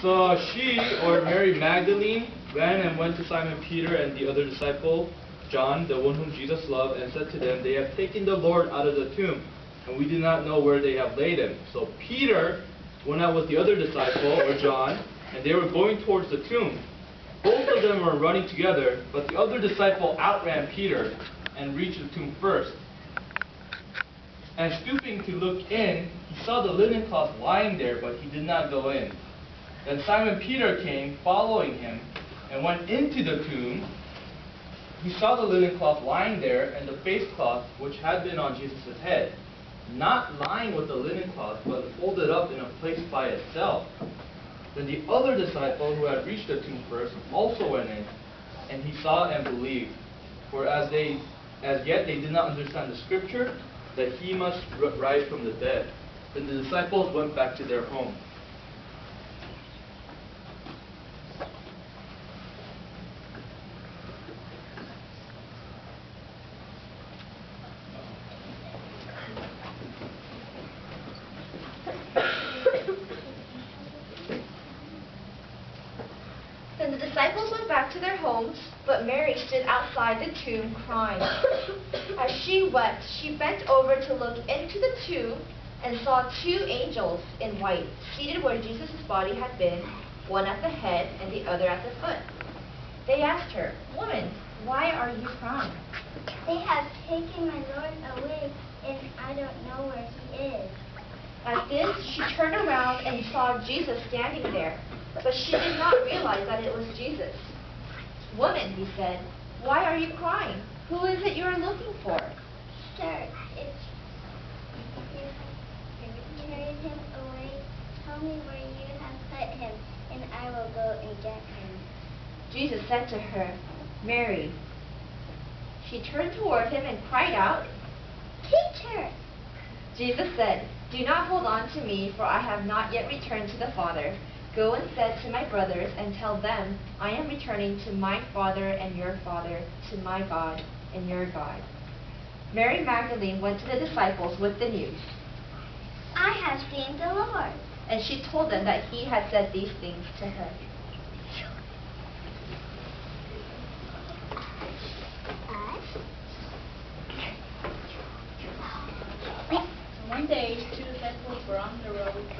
So she, or Mary Magdalene, ran and went to Simon Peter and the other disciple, John, the one whom Jesus loved, and said to them, "They have taken the Lord out of the tomb, and we do not know where they have laid him." So Peter went out with the other disciple, or John, and they were going towards the tomb. Both of them were running together, but the other disciple outran Peter and reached the tomb first. And stooping to look in, he saw the linen cloth lying there, but he did not go in. Then Simon Peter came, following him, and went into the tomb. He saw the linen cloth lying there, and the face cloth which had been on Jesus' head, not lying with the linen cloth, but folded up in a place by itself. Then the other disciple, who had reached the tomb first, also went in, and he saw and believed. For as yet they did not understand the scripture, that he must rise from the dead. Then the disciples went back to their home. Then the disciples went back to their homes, but Mary stood outside the tomb crying. As she wept, she bent over to look into the tomb and saw two angels in white, seated where Jesus' body had been, one at the head and the other at the foot. They asked her, "Woman, why are you crying?" They have taken my Lord away, and I don't know where he is. At this, she turned around and saw Jesus standing there, but she did not realize that it was Jesus. "Woman," he said, "why are you crying? Who is it you are looking for?" Sir, if you carried him away, tell me where you have put him, and I will go and get him. Jesus said to her, "Mary." She turned toward him and cried out, Teacher! Jesus said, "Do not hold on to me, for I have not yet returned to the Father. Go instead to my brothers and tell them, I am returning to my Father and your Father, to my God and your God." Mary Magdalene went to the disciples with the news, I have seen the Lord. and she told them that he had said these things to her. One day, two disciples were on the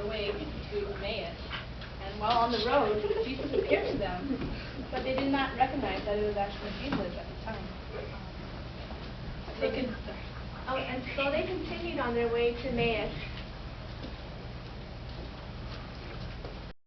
way to Emmaus, and while on the road, Jesus appeared to them, but they did not recognize that it was actually Jesus at the time. And so they continued on their way to Emmaus,